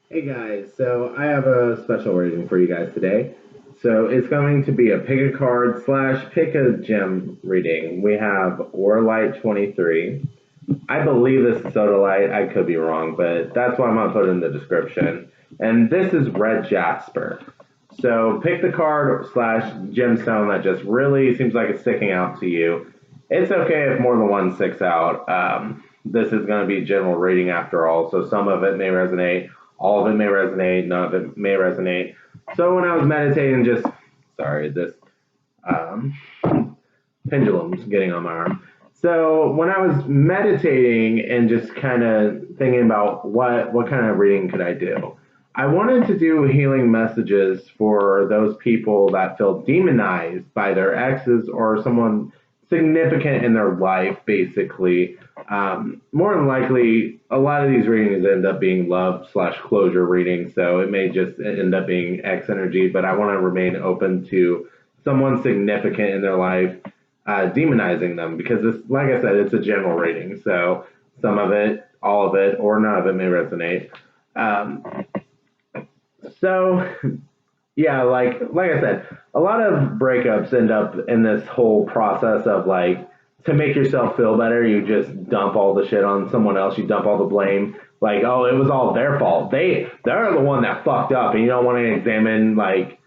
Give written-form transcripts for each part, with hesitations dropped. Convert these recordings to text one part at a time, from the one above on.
Hey guys, so I have a special reading for you guys today. So it's going to be a pick a card slash pick a gem reading. We have Aurolite 23. I believe this is Sodalite. I could be wrong, but that's what I'm going to put in the description. And this is red Jasper. So pick the card slash gemstone that just really seems like it's sticking out to you. It's okay if more than one sticks out. This is going to be general reading after all, so some of it may resonate, all of it may resonate, none of it may resonate. So when I was meditating, sorry, this um, pendulum's getting on my arm. So when I was meditating and just kind of thinking about what kind of reading could I do, I wanted to do healing messages for those people that feel demonized by their exes or someone significant in their life, basically. More than likely, a lot of these readings end up being love slash closure readings, so it may just end up being X energy, but I want to remain open to someone significant in their life demonizing them because this, like I said, it's a general rating. So some of it, all of it, or none of it may resonate. Um, so yeah, like I said, a lot of breakups end up in this whole process of like to make yourself feel better, you just dump all the shit on someone else. You dump all the blame. Like, oh, it was all their fault. They're the one that fucked up, and you don't want to examine like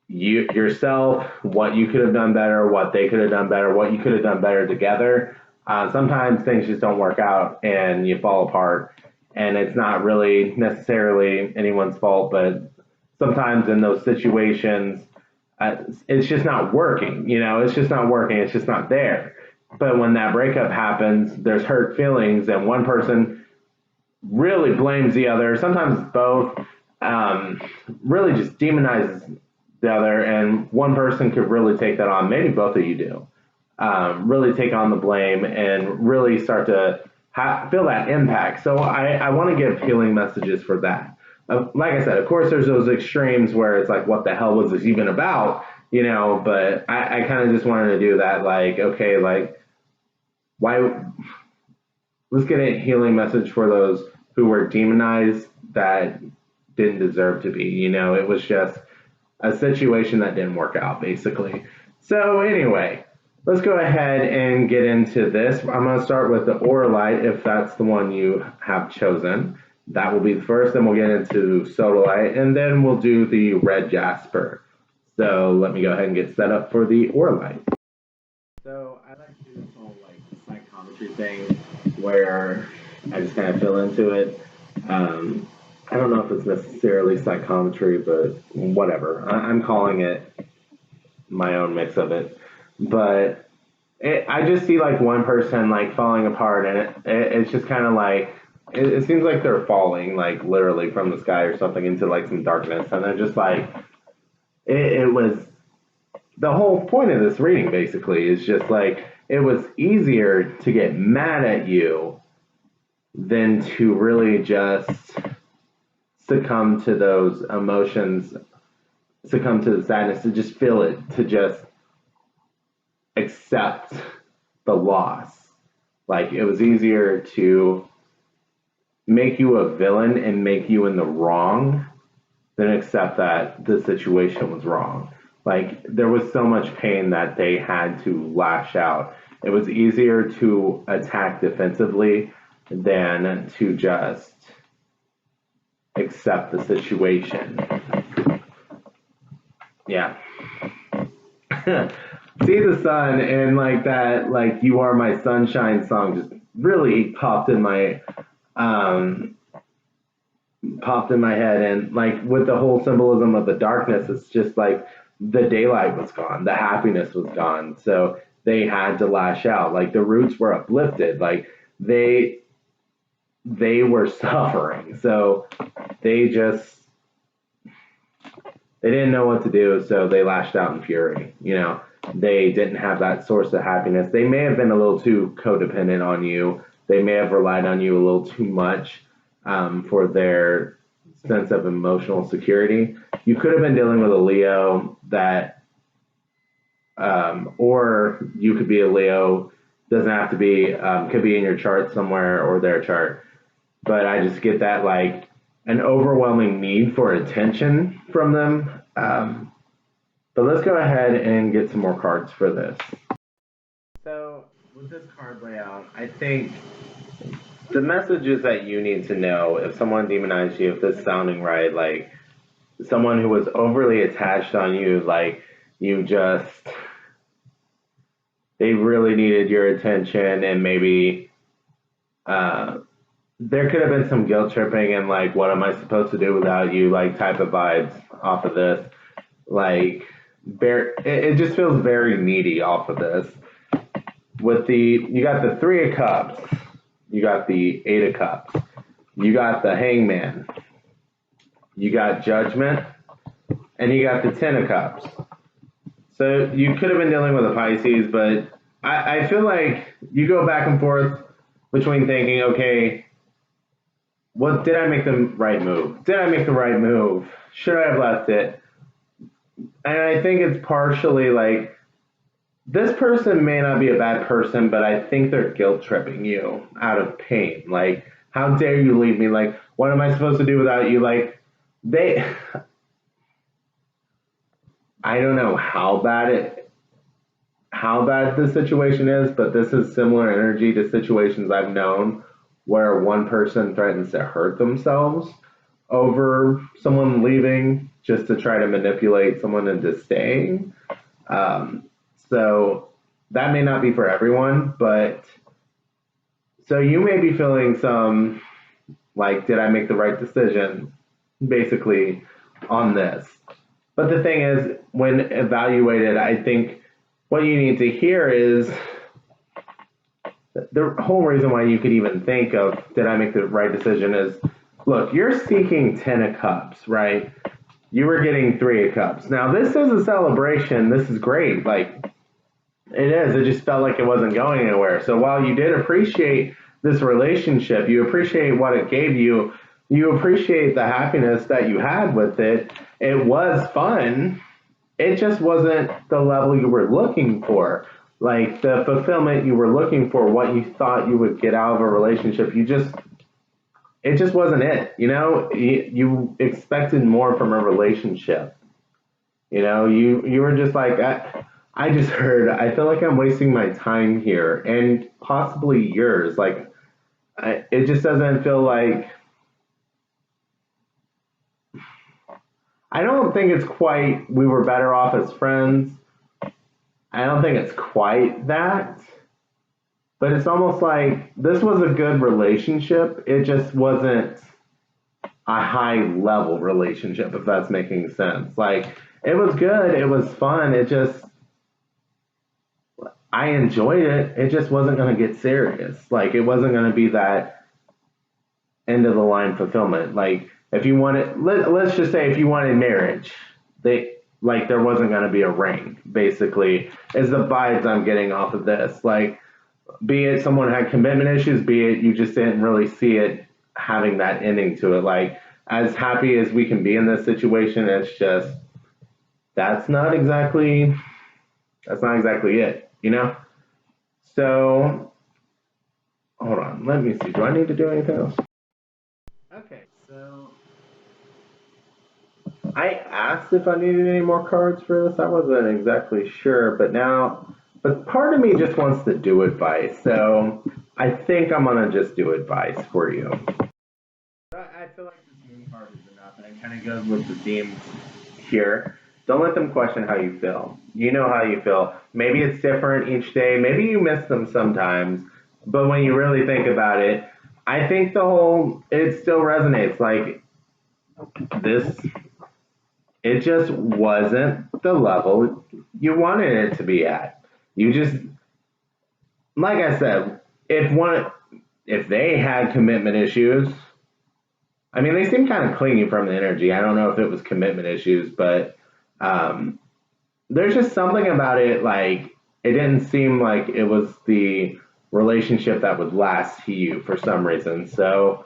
yourself, what you could have done better, what they could have done better, what you could have done better together. Sometimes things just don't work out and you fall apart, and it's not really necessarily anyone's fault, but sometimes in those situations, it's just not working. You know, it's just not working. It's just not there. But when that breakup happens, there's hurt feelings, and one person really blames the other. Sometimes it's both. Really just demonizes the other, and one person could really take that on. Maybe both of you do. Really take on the blame and really start to feel that impact. So I want to give healing messages for that. Like I said, of course, there's those extremes where it's like, what the hell was this even about? You know, but I kind of just wanted to do that. Like, okay, like, why? Let's get a healing message for those who were demonized that didn't deserve to be. You know, it was just a situation that didn't work out, basically. So, anyway, let's go ahead and get into this. I'm going to start with the Aurolite, if that's the one you have chosen. That will be the first, then we'll get into Sodalite, and then we'll do the red Jasper. So, let me go ahead and get set up for the Aurolite. So, I like to do this whole like psychometry thing where I just kind of feel into it. Um, I don't know if it's necessarily psychometry, but whatever. I'm calling it my own mix of it. But I just see like one person like falling apart, and it's just kind of like it seems like they're falling like literally from the sky or something into like some darkness, and they're just like it was the whole point of this reading basically is just like it was easier to get mad at you than to really just succumb to those emotions, succumb to the sadness, to just feel it, to just accept the loss. Like it was easier to make you a villain and make you in the wrong than accept that the situation was wrong. Like there was so much pain that they had to lash out. It was easier to attack defensively than to just accept the situation. Yeah. See the sun and like that, like "You Are My Sunshine" song just really um popped in my head, and like with the whole symbolism of the darkness, it's just like the daylight was gone, the happiness was gone, so they had to lash out. Like the roots were uplifted, like they they were suffering, so they just they didn't know what to do, so they lashed out in fury. You know, they didn't have that source of happiness. They may have been a little too codependent on you. They may have relied on you a little too much for their sense of emotional security. You could have been dealing with a Leo that, or you could be a Leo. Doesn't have to be. Could be in your chart somewhere or their chart. But I just get that like an overwhelming need for attention from them. But let's go ahead and get some more cards for this. So with this card layout, I think the messages that you need to know if someone demonized you, if this is sounding right, like someone who was overly attached on you, like you just, they really needed your attention, and maybe there could have been some guilt tripping and like, what am I supposed to do without you, like type of vibes off of this. Like, it just feels very needy off of this. With you got the Three of Cups, you got the Eight of Cups, you got the Hangman, you got Judgment, and you got the Ten of Cups. So you could have been dealing with a Pisces, but I feel like you go back and forth between thinking, okay, what did I make the right move? Did I make the right move? Should I have left it? And I think it's partially like, this person may not be a bad person, but I think they're guilt tripping you out of pain. Like, how dare you leave me? Like, what am I supposed to do without you? Like, I don't know how bad the situation is, but this is similar energy to situations I've known where one person threatens to hurt themselves over someone leaving just to try to manipulate someone into staying. So that may not be for everyone, but so you may be feeling some, like, did I make the right decision, basically, on this. But the thing is, when evaluated, I think what you need to hear is the whole reason why you could even think of, did I make the right decision, is, look, you're seeking 10 of Cups, right? You were getting 3 of Cups. Now, this is a celebration. This is great. Like, it is. It just felt like it wasn't going anywhere. So while you did appreciate this relationship, you appreciate what it gave you, you appreciate the happiness that you had with it. It was fun. It just wasn't the level you were looking for. Like, the fulfillment you were looking for, what you thought you would get out of a relationship, it just wasn't it. You know, you expected more from a relationship. You know, you were just like, I just heard, I feel like I'm wasting my time here, and possibly yours. Like, it just doesn't feel like, I don't think it's quite, we were better off as friends. I don't think it's quite that, but it's almost like this was a good relationship. It just wasn't a high level relationship, if that's making sense. Like, it was good, it was fun, it just, I enjoyed it. It just wasn't going to get serious. Like, it wasn't going to be that end of the line fulfillment. Like, if you wanted, let's just say if you wanted marriage, there wasn't going to be a ring, basically, is the vibes I'm getting off of this. Like, be it someone had commitment issues, be it you just didn't really see it having that ending to it. Like, as happy as we can be in this situation, it's just, that's not exactly it, you know? So, hold on, let me see. Do I need to do anything else? Okay, so I asked if I needed any more cards for this. I wasn't exactly sure, but part of me just wants to do advice. So I think I'm gonna just do advice for you. I feel like this moon card is enough, and it kind of goes with the theme here. Don't let them question how you feel. You know how you feel. Maybe it's different each day. Maybe you miss them sometimes. But when you really think about it, I think it still resonates. Like, this, it just wasn't the level you wanted it to be at. You just, like I said, if they had commitment issues, I mean, they seem kind of clingy from the energy. I don't know if it was commitment issues, but there's just something about it. Like, it didn't seem like it was the relationship that would last to you for some reason. So,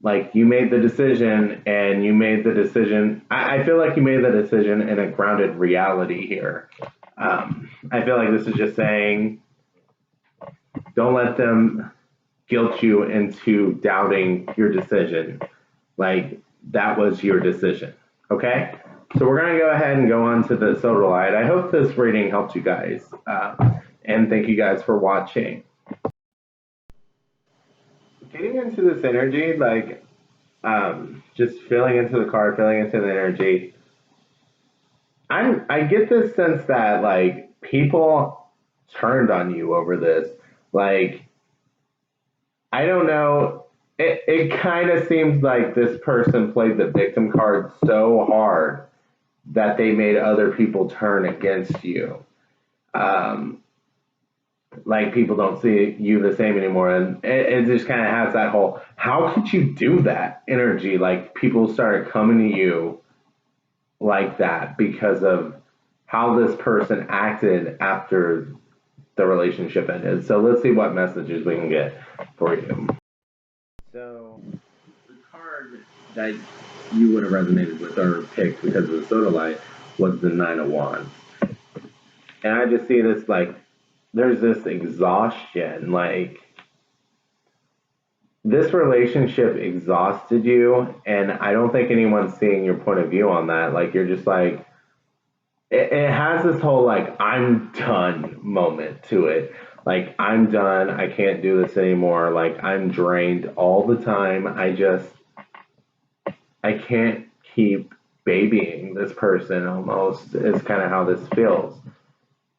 like, you made the decision, and you made the decision. I feel like you made the decision in a grounded reality here. I feel like this is just saying, don't let them guilt you into doubting your decision. Like, that was your decision. Okay? So we're going to go ahead and go on to the Sodalite. I hope this reading helped you guys. And thank you guys for watching. Getting into this energy, like, just feeling into the card, feeling into the energy, I get this sense that, like, people turned on you over this. Like, I don't know. It kind of seems like this person played the victim card so hard that they made other people turn against you. Um, like, people don't see you the same anymore, and it just kind of has that whole "how could you do that" energy. Like, people started coming to you like that because of how this person acted after the relationship ended. So let's see what messages we can get for you. So the card that you would have resonated with or picked because of the Sodalite was the Nine of Wands. And I just see this, like, there's this exhaustion. Like, this relationship exhausted you, and I don't think anyone's seeing your point of view on that. Like, you're just like, it has this whole, like, I'm done moment to it. Like, I'm done. I can't do this anymore. Like, I'm drained all the time. I can't keep babying this person, almost, is kind of how this feels.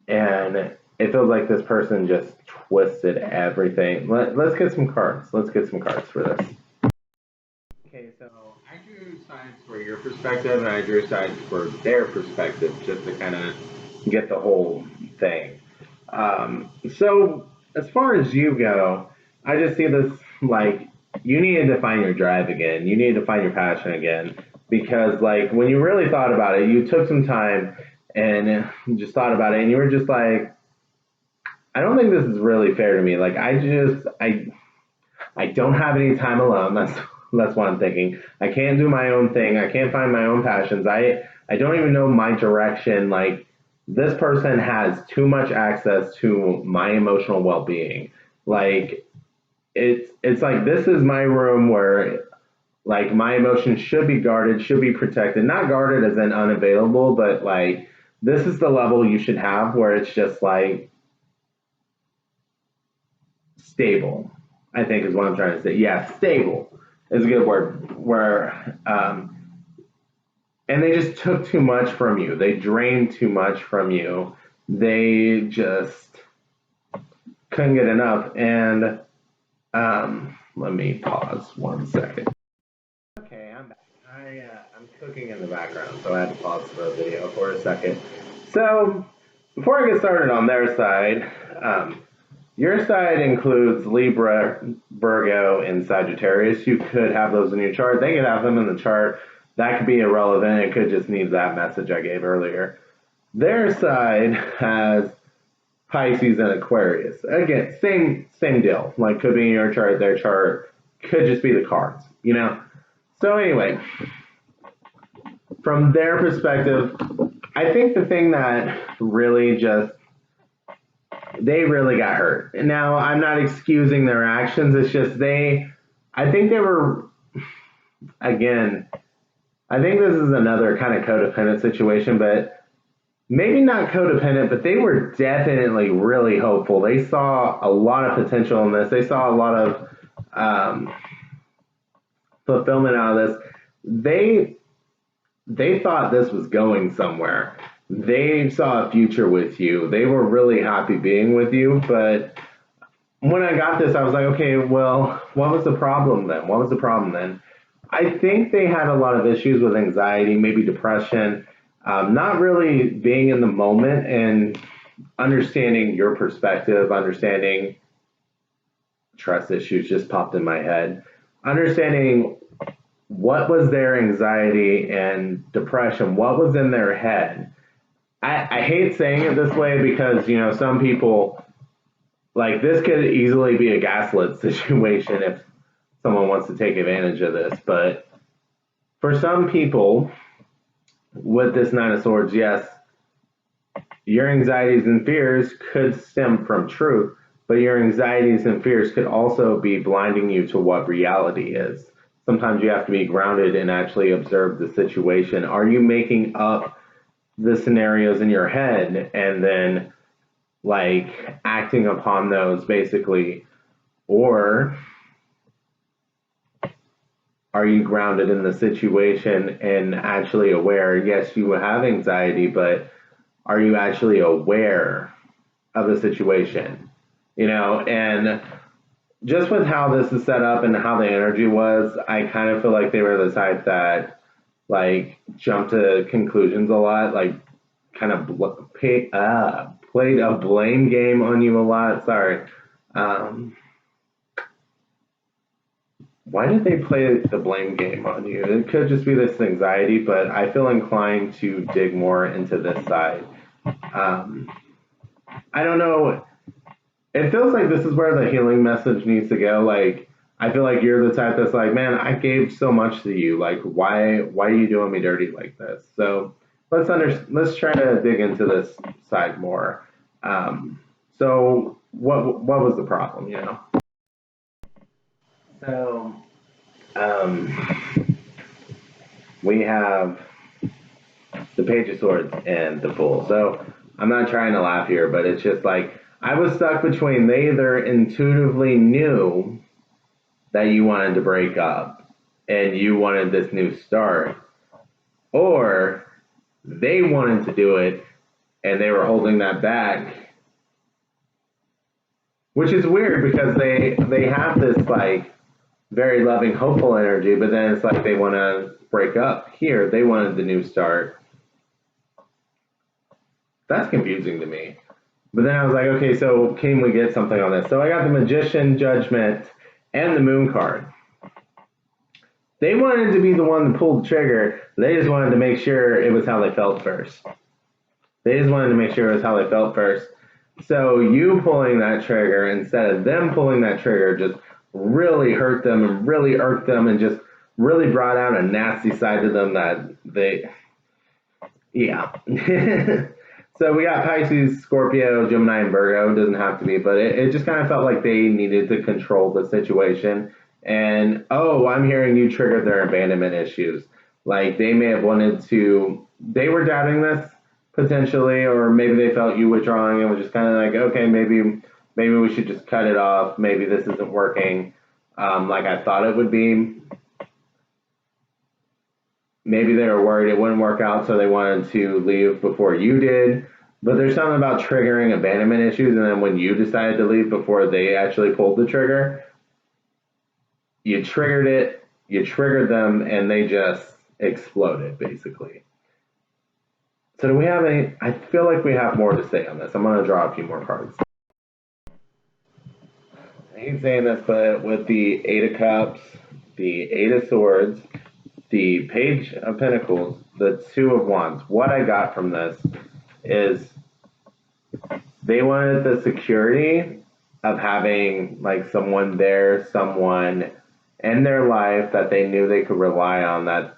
And it feels like this person just twisted everything. Let's get some cards. Let's get some cards for this. Okay, so I drew sides for your perspective, and I drew sides for their perspective, just to kind of get the whole thing. So as far as you go, I just see this, like, you need to find your drive again. You need to find your passion again, because, like, when you really thought about it, you took some time and just thought about it, and you were just like, I don't think this is really fair to me. Like, I don't have any time alone. That's what I'm thinking. I can't do my own thing. I can't find my own passions. I don't even know my direction. Like, this person has too much access to my emotional well-being. Like, it's like, this is my room where, like, my emotions should be guarded, should be protected. Not guarded as in unavailable, but, like, this is the level you should have where it's just, like, stable, I think is what I'm trying to say. Yeah, stable is a good word. Where, and they just took too much from you. They drained too much from you. They just couldn't get enough. And let me pause 1 second. Okay, I'm back. I'm cooking in the background, so I had to pause the video for a second. So before I get started on their side, your side includes Libra, Virgo, and Sagittarius. You could have those in your chart. They could have them in the chart. That could be irrelevant. It could just need that message I gave earlier. Their side has Pisces and Aquarius. Again, same deal. Like, could be in your chart, their chart. Could just be the cards, you know? So anyway, from their perspective, I think the thing that really just, they really got hurt. Now, I'm not excusing their actions. It's just I think they were, again, I think this is another kind of codependent situation, but maybe not codependent, but they were definitely really hopeful. They saw a lot of potential in this. They saw a lot of fulfillment out of this. They thought this was going somewhere. They saw a future with you. They were really happy being with you. But when I got this, I was like, okay, well, what was the problem then? What was the problem then? I think they had a lot of issues with anxiety, maybe depression, not really being in the moment and understanding your perspective, understanding trust issues just popped in my head, understanding what was their anxiety and depression, what was in their head. I hate saying it this way because, you know, some people, like, this could easily be a gaslit situation if someone wants to take advantage of this. But for some people, with this Nine of Swords, yes, your anxieties and fears could stem from truth, but your anxieties and fears could also be blinding you to what reality is. sometimes you have to be grounded and actually observe the situation. Are you making up the scenarios in your head and then like acting upon those basically? Or are you grounded in the situation and actually aware? Yes, you have anxiety, but are you actually aware of the situation? And just with how this is set up and how the energy was, I kind of feel like they were the type that like jump to conclusions a lot, like kind of played a blame game on you a lot. Sorry. Why did they play the blame game on you? It could just be this anxiety, but I feel inclined to dig more into this side. I don't know. It feels like this is where the healing message needs to go. Like, I feel like you're the type that's like, man, I gave so much to you. Like, why are you doing me dirty like this? So let's try to dig into this side more. So what was the problem? So we have the Page of Swords and the Fool. So I'm not trying to laugh here, but it's just like I was stuck between they either intuitively knew that you wanted to break up and you wanted this new start, or they wanted to do it and they were holding that back, which is weird because they have this like very loving, hopeful energy, but then it's like they want to break up. Here, they wanted the new start. That's confusing to me. But then I was like, okay, so can we get something on this? So I got the Magician, Judgment, and the Moon card. They wanted to be the one to pull the trigger. They just wanted to make sure it was how they felt first. So you pulling that trigger instead of them pulling that trigger just really hurt them and really irked them and just really brought out a nasty side to them that yeah. So we got Pisces, Scorpio, Gemini, and Virgo. It doesn't have to be, but it just kind of felt like they needed to control the situation. And, I'm hearing you triggered their abandonment issues. Like they may have wanted to, they were doubting this potentially, or maybe they felt you withdrawing and was just kind of like, okay, maybe we should just cut it off. Maybe this isn't working like I thought it would be. Maybe they were worried it wouldn't work out, so they wanted to leave before you did. But there's something about triggering abandonment issues, and then when you decided to leave before they actually pulled the trigger, you triggered them, and they just exploded, basically. So do we have any? I feel like we have more to say on this. I'm going to draw a few more cards. I hate saying this, but with the Eight of Cups, the Eight of Swords, the Page of Pentacles, the Two of Wands, what I got from this is they wanted the security of having like someone there, someone in their life that they knew they could rely on, that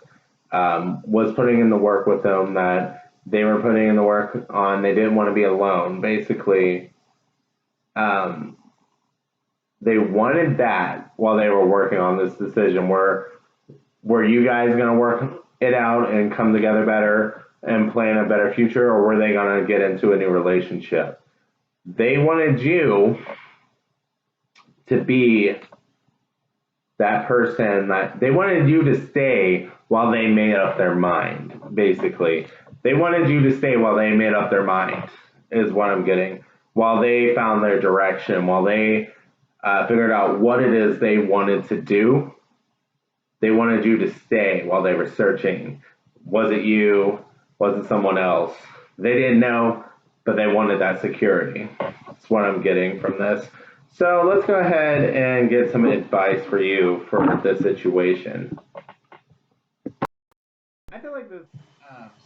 was putting in the work with them, that they were putting in the work on. They didn't want to be alone. Basically, they wanted that while they were working on this decision. Were you guys going to work it out and come together better and plan a better future, or were they going to get into a new relationship? They wanted you to be that person that they wanted you to stay while they made up their mind, basically. They wanted you to stay while they made up their mind, is what I'm getting. While they found their direction, while they figured out what it is they wanted to do, they wanted you to stay while they were searching. Was it you? Was it someone else? They didn't know, but they wanted that security. That's what I'm getting from this. So let's go ahead and get some advice for you for this situation. I feel like this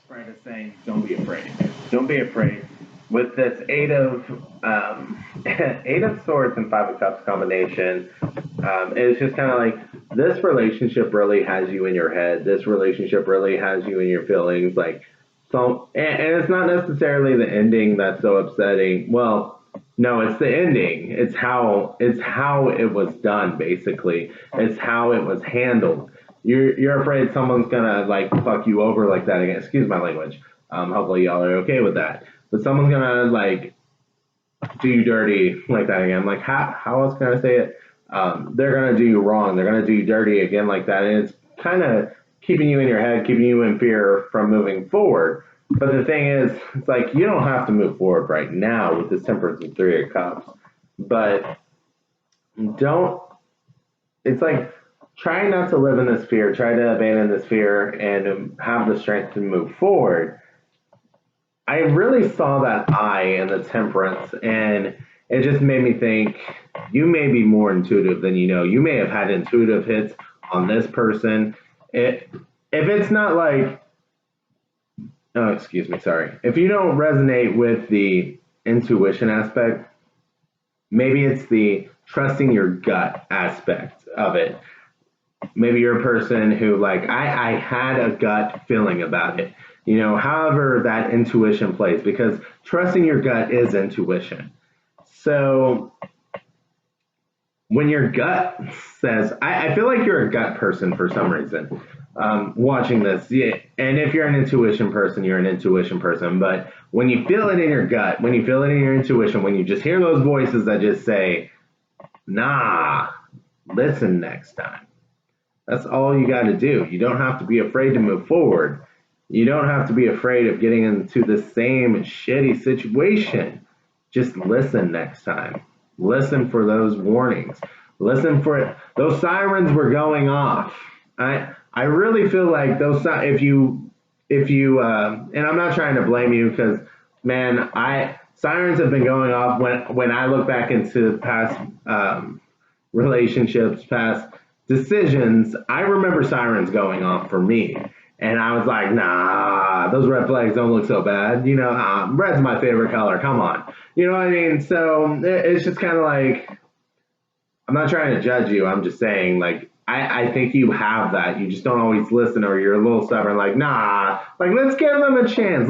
spread is saying, don't be afraid. Don't be afraid. With this Eight of Swords and Five of Cups combination, it's just kind of like this relationship really has you in your head. This relationship really has you in your feelings. Like, so, and it's not necessarily the ending that's so upsetting. Well, no, it's the ending. It's how it was done. Basically, it's how it was handled. You're afraid someone's gonna like fuck you over like that again. Excuse my language. Hopefully y'all are okay with that. But someone's gonna like do you dirty like that again. Like how else can I say it? They're gonna do you wrong. They're gonna do you dirty again like that, and it's kind of keeping you in your head, keeping you in fear from moving forward. But the thing is, it's like you don't have to move forward right now with this Temperance and Three of Cups. But don't. It's like try not to live in this fear. Try to abandon this fear and have the strength to move forward. I really saw that eye in the Temperance, and it just made me think you may be more intuitive than you know. You may have had intuitive hits on this person. If it's not like, oh, excuse me, sorry. If you don't resonate with the intuition aspect, maybe it's the trusting your gut aspect of it. Maybe you're a person who like I had a gut feeling about it. You know, however that intuition plays, because trusting your gut is intuition. So when your gut says, I feel like you're a gut person for some reason. Watching this, yeah, and if you're an intuition person, you're an intuition person. But when you feel it in your gut, when you feel it in your intuition, when you just hear those voices that just say, nah, listen next time. That's all you got to do. You don't have to be afraid to move forward. You don't have to be afraid of getting into the same shitty situation. Just listen next time. Listen for those warnings. Listen for it. Those sirens were going off. I really feel like those if you and I'm not trying to blame you because man, sirens have been going off when I look back into past relationships, past decisions. I remember sirens going off for me. And I was like, nah, those red flags don't look so bad. You know, red's my favorite color. Come on. You know what I mean? So it's just kind of like, I'm not trying to judge you. I'm just saying, like, I think you have that. You just don't always listen, or you're a little stubborn, like, nah, like, let's give them a chance.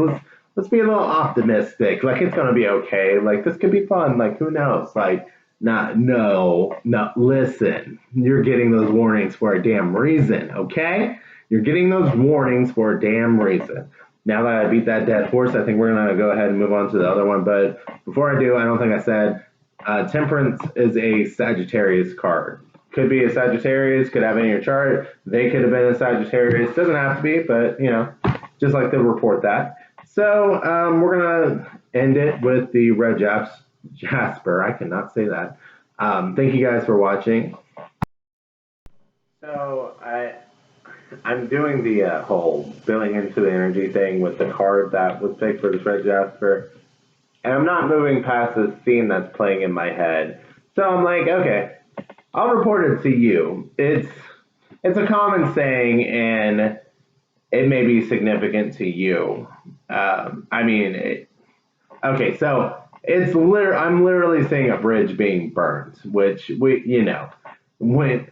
Let's be a little optimistic. Like, it's going to be okay. Like, this could be fun. Like, who knows? Like, no, listen. You're getting those warnings for a damn reason, okay? You're getting those warnings for a damn reason. Now that I beat that dead horse, I think we're going to go ahead and move on to the other one. But before I do, I don't think I said Temperance is a Sagittarius card. Could be a Sagittarius, could have in your chart. They could have been a Sagittarius. Doesn't have to be, but, you know, just like to report that. So we're going to end it with the red Jasper. I cannot say that. Thank you guys for watching. So I'm doing the whole billing into the energy thing with the card that was picked for this red Jasper. And I'm not moving past this scene that's playing in my head. So I'm like, okay, I'll report it to you. It's a common saying, and it may be significant to you. Okay, so I'm literally seeing a bridge being burned, which when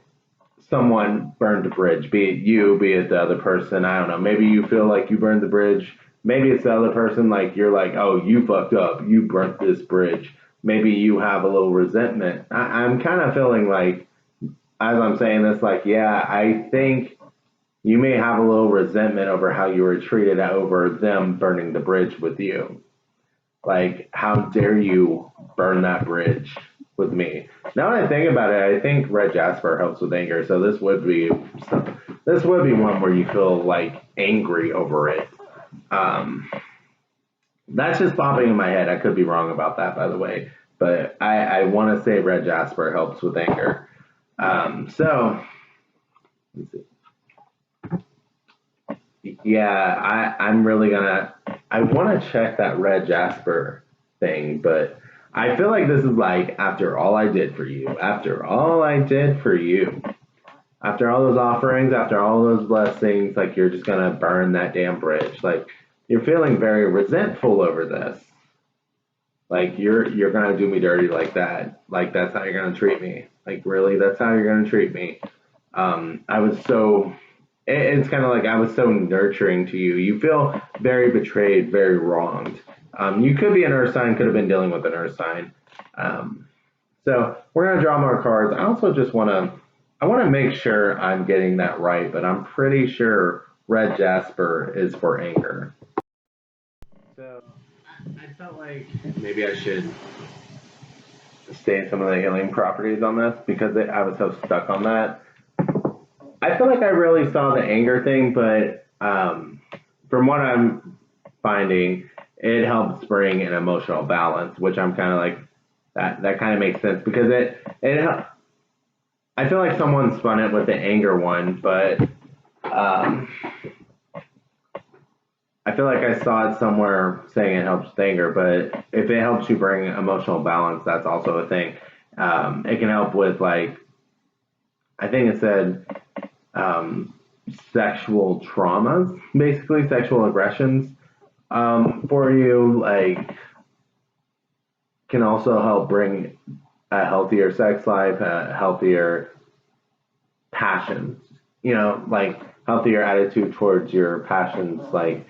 someone burned a bridge, be it you, be it the other person, I don't know. Maybe you feel like you burned the bridge. Maybe it's the other person, like you're like, oh, you fucked up. You burnt this bridge. Maybe you have a little resentment. I'm kind of feeling like, as I'm saying this, like, yeah, I think you may have a little resentment over how you were treated over them burning the bridge with you. Like, how dare you burn that bridge with me? Now that I think about it, I think red Jasper helps with anger. So this would be one where you feel like angry over it. That's just popping in my head. I could be wrong about that, by the way. But I want to say red Jasper helps with anger. So, let's see. Yeah, I'm really gonna. I want to check that red Jasper thing, but I feel like this is like after all I did for you, after all I did for you, after all those offerings, after all those blessings, like you're just gonna burn that damn bridge. Like you're feeling very resentful over this. Like you're gonna do me dirty like that. Like that's how you're gonna treat me. Like really, that's how you're gonna treat me. I was so. It's kind of like I was so nurturing to you. You feel very betrayed, very wronged. You could be an earth sign, could have been dealing with an earth sign. So we're gonna draw more cards. I I want to make sure I'm getting that right, but I'm pretty sure red jasper is for anger. So I felt like maybe I should say some of the healing properties on this because I was so stuck on that. I feel like I really saw the anger thing, but from what I'm finding, it helps bring an emotional balance, which I'm kind of like that kind of makes sense because it I feel like someone spun it with the anger one, but um, I feel like I saw it somewhere saying it helps with anger, but if it helps you bring emotional balance, that's also a thing. It can help with like I think it said um, sexual traumas, basically sexual aggressions for you. Like can also help bring a healthier sex life, a healthier passions. You know, like healthier attitude towards your passions, like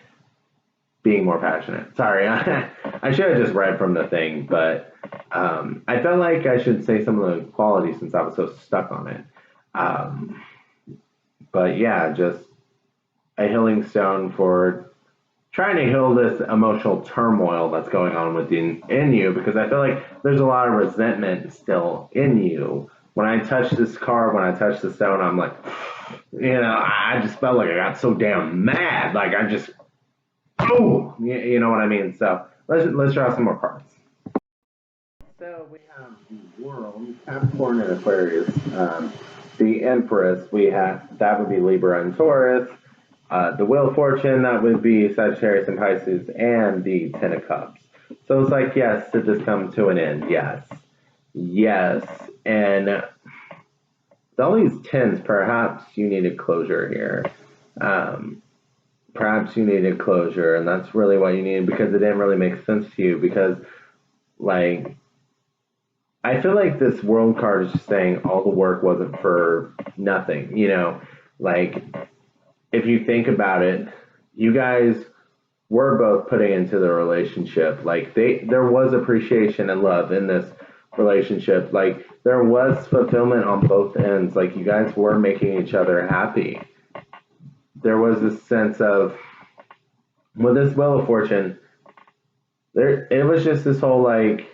being more passionate. Sorry, I should have just read from the thing, but I felt like I should say some of the qualities since I was so stuck on it. Um, but yeah, just a healing stone for trying to heal this emotional turmoil that's going on within in you because I feel like there's a lot of resentment still in you. When I touch this card, when I touch the stone, I'm like, I just felt like I got so damn mad. Like I just, oh, you know what I mean. So let's draw some more cards. So we have the World, Capricorn, and Aquarius. The Empress, we have that would be Libra and Taurus. The Wheel of Fortune, that would be Sagittarius and Pisces, and the Ten of Cups. So it's like, yes, did this come to an end? Yes. Yes. And all these tens, perhaps you needed closure here. Perhaps you needed closure, and that's really what you needed because it didn't really make sense to you because, like, I feel like this world card is just saying all the work wasn't for nothing, like if you think about it, you guys were both putting into the relationship. Like there was appreciation and love in this relationship. Like there was fulfillment on both ends. Like you guys were making each other happy. There was this sense of with this Wheel of Fortune, it was just this whole like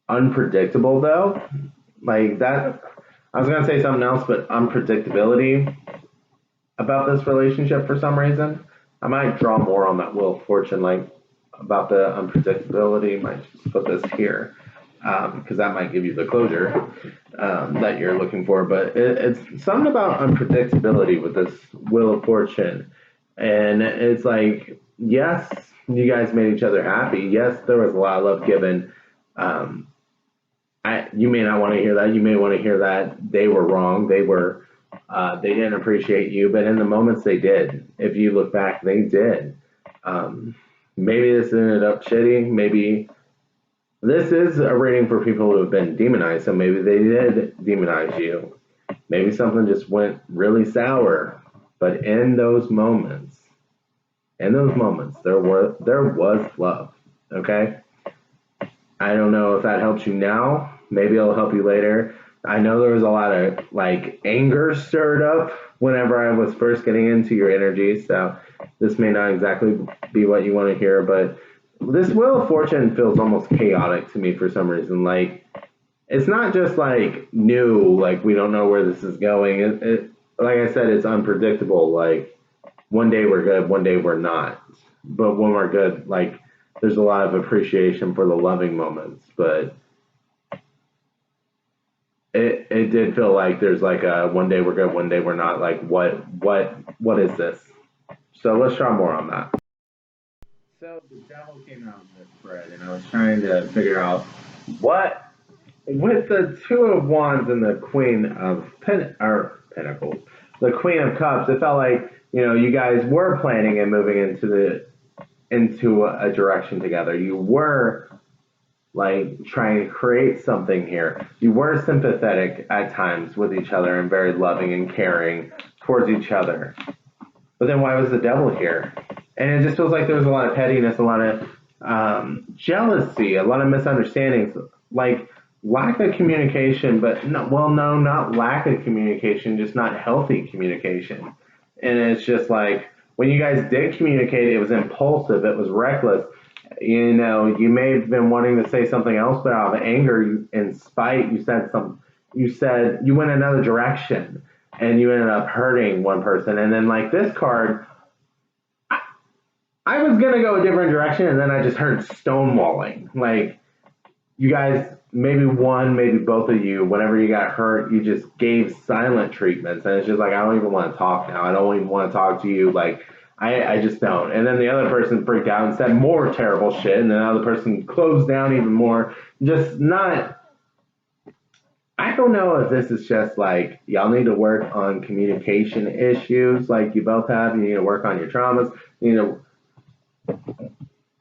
unpredictable though. Like that I was gonna say something else, but unpredictability about this relationship for some reason. I might draw more on that Wheel of Fortune, like about the unpredictability. Might just put this here because that might give you the closure that you're looking for. But it's something about unpredictability with this Wheel of Fortune, and it's like yes, you guys made each other happy. Yes, there was a lot of love given. Um, you may not want to hear that. You may want to hear that they were wrong. They didn't appreciate you, but in the moments they did. If you look back, they did. Maybe this ended up shitty. Maybe this is a reading for people who have been demonized, so maybe they did demonize you. Maybe something just went really sour. But in those moments, there was love. Okay? I don't know if that helps you now. Maybe it'll help you later. I know there was a lot of like anger stirred up whenever I was first getting into your energy, so this may not exactly be what you want to hear, but this Wheel of Fortune feels almost chaotic to me for some reason. Like it's not just like new, like we don't know where this is going. Like I said, it's unpredictable. Like one day we're good, one day we're not. But when we're good, like there's a lot of appreciation for the loving moments, but it did feel like there's like a one day we're good, one day we're not. Like what is this? So let's try more on that. So the devil came out of this spread, and I was trying to figure out what with the Two of Wands and the Queen of Pentacles, the Queen of Cups. It felt like you guys were planning and moving into a direction together. You were like trying to create something here. You were sympathetic at times with each other and very loving and caring towards each other. But then why was the devil here? And it just feels like there was a lot of pettiness, a lot of jealousy, a lot of misunderstandings. Like lack of communication, but no, well, no, not lack of communication, just not healthy communication. And it's just like when you guys did communicate, it was impulsive, it was reckless. You know, you may have been wanting to say something else, but out of anger and spite, you went another direction, and you ended up hurting one person. And then like this card, I was gonna go a different direction, and then I just heard stonewalling. Like you guys, maybe one, maybe both of you, whenever you got hurt, you just gave silent treatments, and it's just like I don't even want to talk now. I don't even want to talk to you. Like I just don't. And then the other person freaked out and said more terrible shit, and then the other person closed down even more. Just not. I don't know if this is just like y'all need to work on communication issues, like you both have. You need to work on your traumas. You know,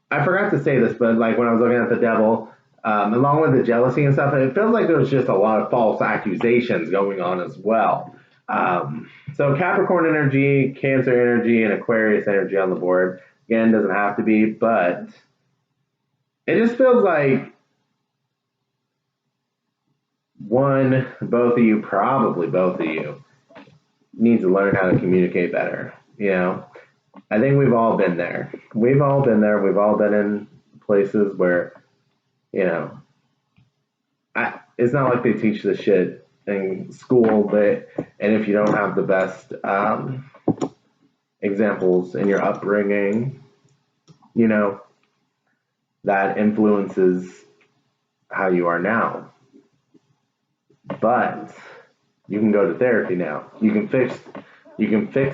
I forgot to say this, but like when I was looking at the devil, along with the jealousy and stuff, it feels like there was just a lot of false accusations going on as well. So Capricorn energy, Cancer energy, and Aquarius energy on the board. Again, doesn't have to be, but it just feels like both of you, probably both of you, need to learn how to communicate better. You know, I think we've all been there. We've all been there. We've all been in places where, you know, it's not like they teach this shit in school, but and if you don't have the best examples in your upbringing, you know, that influences how you are now. But you can go to therapy now. You can fix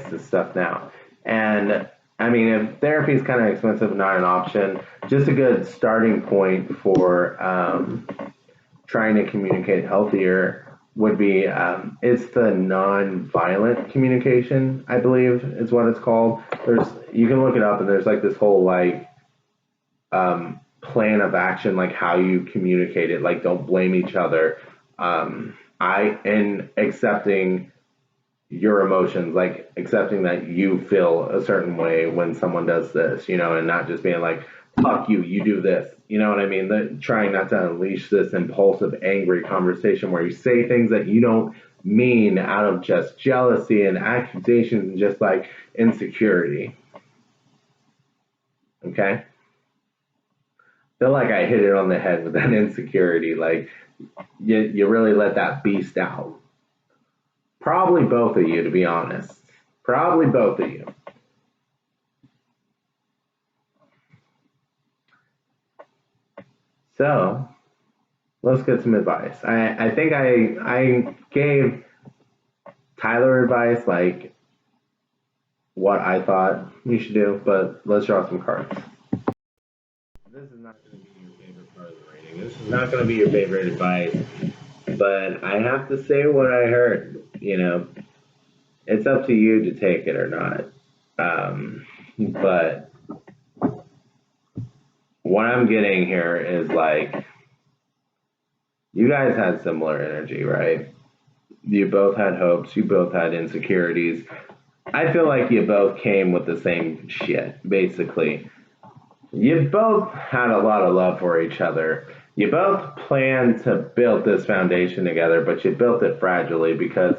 this stuff now. And I mean, if therapy is kind of expensive, not an option, just a good starting point for trying to communicate healthier would be it's the non-violent communication, I believe is what it's called. You can look it up, and there's like this whole like plan of action, like how you communicate it, like don't blame each other. And accepting your emotions, like accepting that you feel a certain way when someone does this, you know, and not just being like, fuck you, you do this. You know what I mean? Trying not to unleash this impulsive, angry conversation where you say things that you don't mean out of just jealousy and accusations and just like insecurity. Okay? Feel like I hit it on the head with that insecurity. Like, you really let that beast out. Probably both of you, to be honest. Probably both of you. So, let's get some advice. I think I gave Tyler advice, like what I thought you should do, but let's draw some cards. This is not going to be your favorite part of the reading. This is not going to be your favorite advice, but I have to say what I heard. You know, it's up to you to take it or not. But what I'm getting here is like, you guys had similar energy, right? You both had hopes, you both had insecurities. I feel like you both came with the same shit, basically. You both had a lot of love for each other. You both planned to build this foundation together, but you built it fragilely because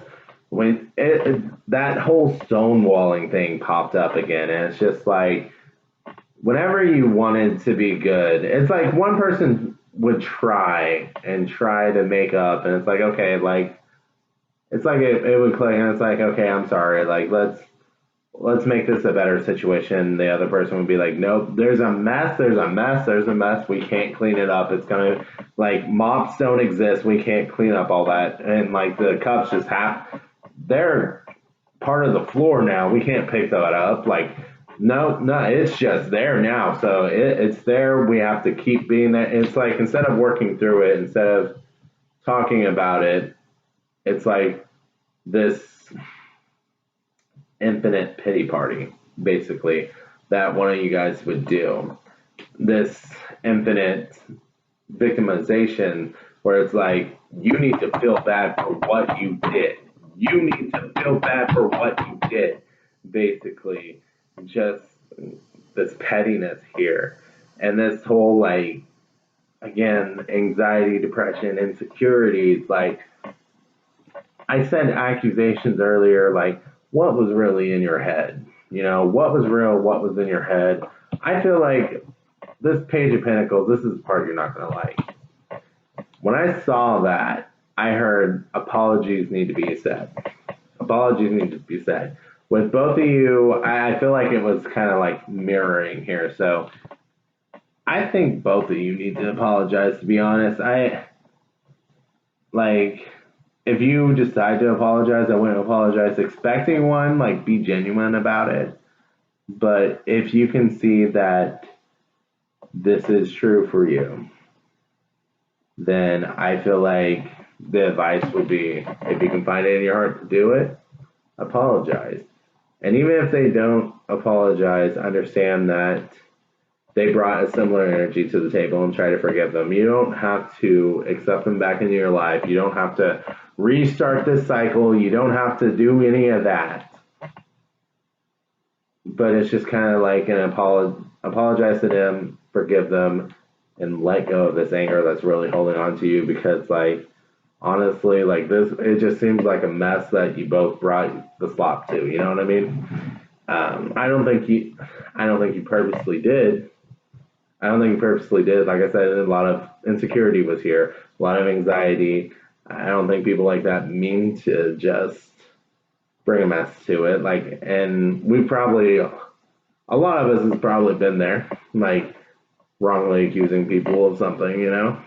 that whole stonewalling thing popped up again, and it's just like whenever you wanted to be good, it's like one person would try to make up, and it's like okay, like it's like it would click, and it's like okay, I'm sorry, like let's make this a better situation. The other person would be like, nope, there's a mess, we can't clean it up. It's gonna, like, mops don't exist, we can't clean up all that. And like the cups just they're part of the floor now, we can't pick that up. Like, no, it's just there now. So it's there, we have to keep being there. It's like instead of working through it, instead of talking about it, it's like this infinite pity party, basically, that one of you guys would do. This infinite victimization where it's like, you need to feel bad for what you did. You need to feel bad for what you did. Basically, just this pettiness here. And this whole, like, again, anxiety, depression, insecurities. Like, I said accusations earlier, like, what was really in your head? You know, what was real, what was in your head? I feel like this Page of Pentacles, this is the part you're not going to like. When I saw that, I heard apologies need to be said. Apologies need to be said. With both of you, I feel like it was kind of like mirroring here. So I think both of you need to apologize, to be honest. Like, if you decide to apologize, I wouldn't apologize expecting one, like, be genuine about it. But if you can see that this is true for you, then I feel like the advice would be, if you can find it in your heart to do it, apologize. And even if they don't apologize, understand that they brought a similar energy to the table and try to forgive them. You don't have to accept them back into your life. You don't have to restart this cycle. You don't have to do any of that. But it's just kind of like an apologize to them, forgive them, and let go of this anger that's really holding on to you, because, like, honestly, like, this, it just seems like a mess that you both brought the slop to. You know what I mean? I don't think you purposely did. I don't think you purposely did. Like I said, a lot of insecurity was here, a lot of anxiety. I don't think people like that mean to just bring a mess to it. Like, and we probably, a lot of us has probably been there, like, wrongly accusing people of something, you know?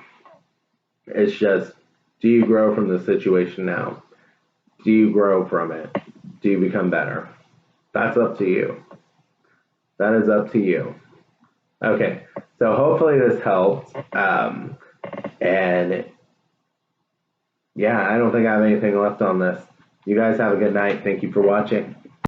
It's just, do you grow from the situation now? Do you grow from it? Do you become better? That's up to you. That is up to you. Okay, so hopefully this helped. And yeah, I don't think I have anything left on this. You guys have a good night. Thank you for watching.